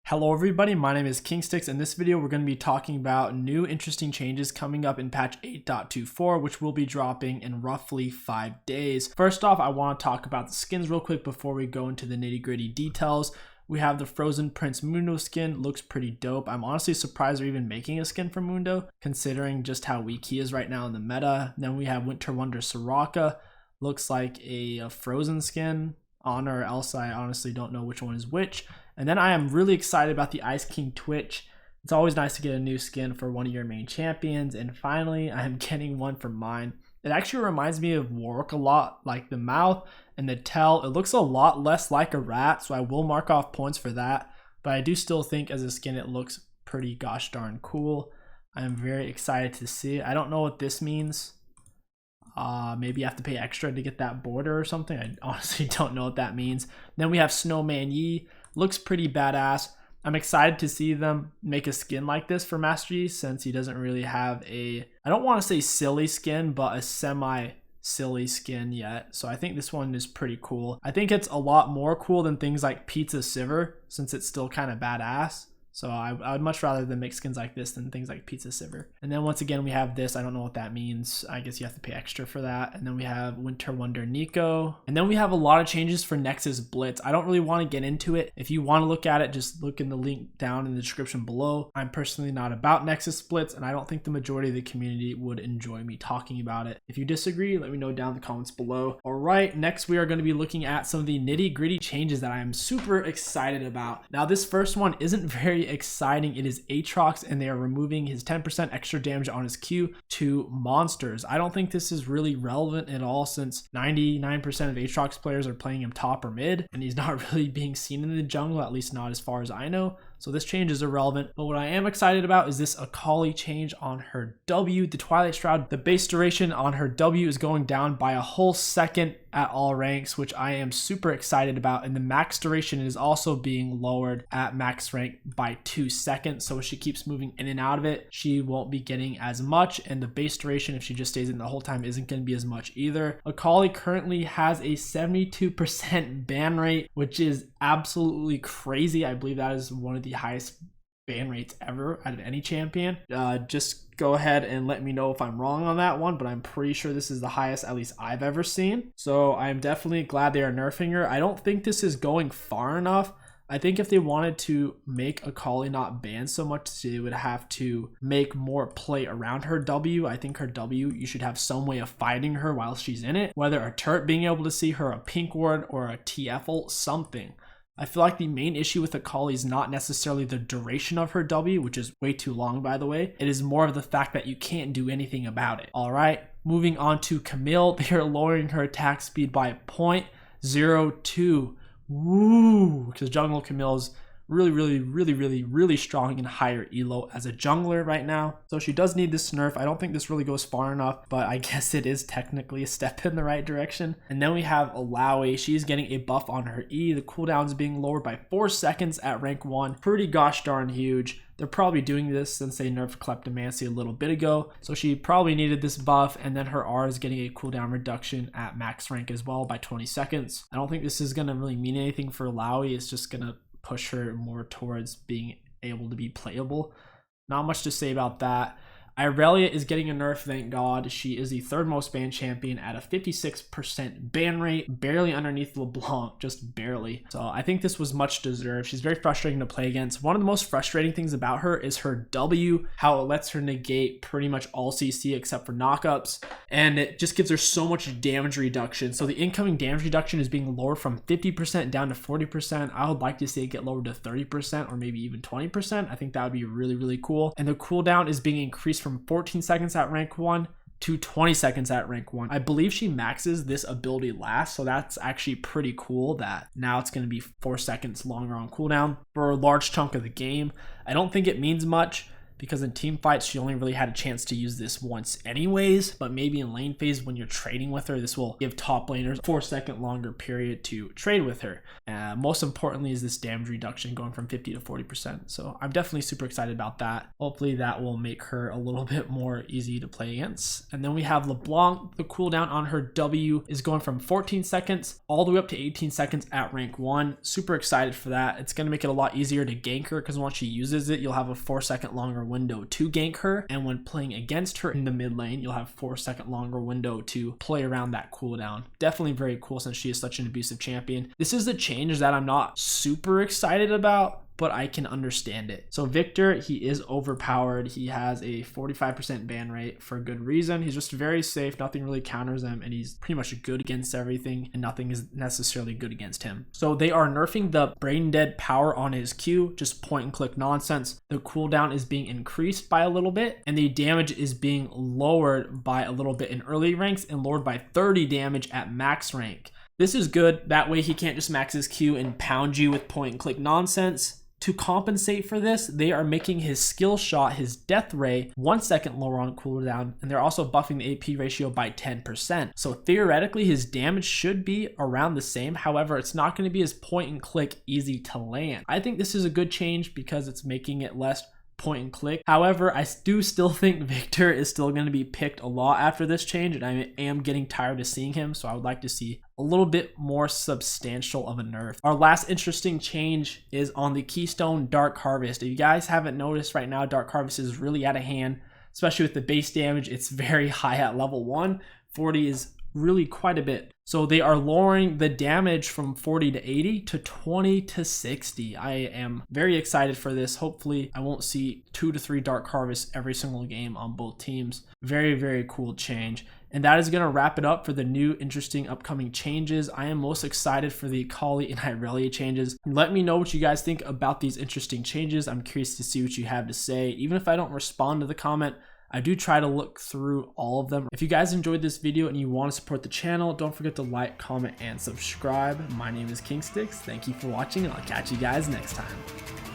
Hello everybody, my name is KingStix. In this video we're going to be talking about new interesting changes coming up in patch 8.24, which will be dropping in roughly 5 days. First off, I want to talk about the skins real quick before we go into the nitty-gritty details. We have the Frozen Prince Mundo skin, looks pretty dope. I'm honestly surprised they're even making a skin for Mundo, considering just how weak he is right now in the meta. Then we have Winter Wonder Soraka, looks like a Frozen skin. Honor or Elsa, I honestly don't know which one is which. And then I am really excited about the Ice King Twitch. It's always nice to get a new skin for one of your main champions. And finally, I am getting one for mine. It actually reminds me of Warwick a lot, like the mouth and the tail. It looks a lot less like a rat, so I will mark off points for that. But I do still think as a skin, it looks pretty gosh darn cool. I am very excited to see it. I don't know what this means. Maybe you have to pay extra to get that border or something. I honestly don't know what that means. Then we have Snowman Yi. Looks pretty badass. I'm excited to see them make a skin like this for Master Yi, since he doesn't really have a, I don't want to say silly skin, but a semi-silly skin yet. So I think this one is pretty cool. I think it's a lot more cool than things like Pizza Siver, since it's still kind of badass. So I would much rather them make skins like this than things like Pizza Siver. And then once again, we have this. I don't know what that means. I guess you have to pay extra for that. And then we have Winter Wonder Nico. And then we have a lot of changes for Nexus Blitz. I don't really want to get into it. If you want to look at it, just look in the link down in the description below. I'm personally not about Nexus Blitz, and I don't think the majority of the community would enjoy me talking about it. If you disagree, let me know down in the comments below. All right, next we are going to be looking at some of the nitty-gritty changes that I am super excited about. Now, this first one isn't very exciting. It is Aatrox, and they are removing his 10% extra damage on his Q to monsters. I don't think this is really relevant at all, since 99% of Aatrox players are playing him top or mid, and he's not really being seen in the jungle, at least not as far as I know. So this change is irrelevant. But what I am excited about is this Akali change on her W, the Twilight Shroud. The base duration on her W is going down by a whole second at all ranks, which I am super excited about. And the max duration is also being lowered at max rank by 2 seconds. So if she keeps moving in and out of it, she won't be getting as much. And the base duration, if she just stays in the whole time, isn't going to be as much either. Akali currently has a 72% ban rate, which is absolutely crazy. I believe that is one of the highest ban rates ever out of any champion. Just go ahead and let me know if I'm wrong on that one, but I'm pretty sure this is the highest at least I've ever seen. So I'm definitely glad they are nerfing her. I don't think this is going far enough. I think if they wanted to make Akali not ban so much, they would have to make more play around her W. I think her W, you should have some way of fighting her while she's in it, whether a turret being able to see her, a pink ward, or a TF ult, something. I feel like the main issue with Akali is not necessarily the duration of her W, which is way too long, by the way. It is more of the fact that you can't do anything about it. All right, moving on to Camille. They are lowering her attack speed by 0.02. Woo! Because jungle Camille is really strong in higher elo as a jungler right now. So she does need this nerf. I don't think this really goes far enough, but I guess it is technically a step in the right direction. And then we have Alawi. She's getting a buff on her E. The cooldown is being lowered by 4 seconds at rank 1. Pretty gosh darn huge. They're probably doing this since they nerfed Kleptomancy a little bit ago. So she probably needed this buff, and then her R is getting a cooldown reduction at max rank as well by 20 seconds. I don't think this is going to really mean anything for Alawi. It's just going to push her more towards being able to be playable. Not much to say about that. IRELIA is getting a nerf, thank God. She is the third most banned champion at a 56% ban rate, barely underneath LeBlanc, just barely. So I think this was much deserved. She's very frustrating to play against. One of the most frustrating things about her is her W, how it lets her negate pretty much all CC except for knockups, and it just gives her so much damage reduction. So the incoming damage reduction is being lowered from 50% down to 40%. I would like to see it get lowered to 30% or maybe even 20%. I think that would be really cool. And the cooldown is being increased from 14 seconds at rank 1 to 20 seconds at rank 1. I believe she maxes this ability last, so that's actually pretty cool that now it's going to be 4 seconds longer on cooldown for a large chunk of the game. I don't think it means much, because in team fights she only really had a chance to use this once anyways, but maybe in lane phase when you're trading with her, this will give top laners a 4-second longer period to trade with her. Most importantly is this damage reduction going from 50 to 40%. So I'm definitely super excited about that. Hopefully that will make her a little bit more easy to play against. And then we have LeBlanc. The cooldown on her W is going from 14 seconds all the way up to 18 seconds at rank 1. Super excited for that. It's going to make it a lot easier to gank her because once she uses it, you'll have a 4-second longer window to gank her. And when playing against her in the mid lane, you'll have 4-second longer window to play around that cooldown. Definitely very cool since she is such an abusive champion. This is the change that I'm not super excited about, but I can understand it. So Viktor, he is overpowered. He has a 45% ban rate for good reason. He's just very safe. Nothing really counters him, and he's pretty much good against everything, and nothing is necessarily good against him. So they are nerfing the brain dead power on his Q, just point and click nonsense. The cooldown is being increased by a little bit, and the damage is being lowered by a little bit in early ranks and lowered by 30 damage at max rank. This is good. That way he can't just max his Q and pound you with point and click nonsense. To compensate for this, they are making his skill shot, his death ray, 1 second lower on cooldown, and they're also buffing the AP ratio by 10%. So theoretically, his damage should be around the same. However, it's not going to be as point and click easy to land. I think this is a good change because it's making it less point and click. However, I do still think Viktor is still going to be picked a lot after this change, and I am getting tired of seeing him, so I would like to see a little bit more substantial of a nerf. Our last interesting change is on the Keystone Dark Harvest. If you guys haven't noticed right now, Dark Harvest is really out of hand, especially with the base damage. It's very high at level 1. 40 is really quite a bit. So they are lowering the damage from 40 to 80 to 20 to 60. I am very excited for this. Hopefully I won't see 2 to 3 Dark Harvests every single game on both teams. Very, very cool change. And that is going to wrap it up for the new interesting upcoming changes. I am most excited for the Akali and IRELIA changes. Let me know what you guys think about these interesting changes. I'm curious to see what you have to say. Even if I don't respond to the comment, I do try to look through all of them. If you guys enjoyed this video and you want to support the channel, don't forget to like, comment, and subscribe. My name is KingStix. Thank you for watching, and I'll catch you guys next time.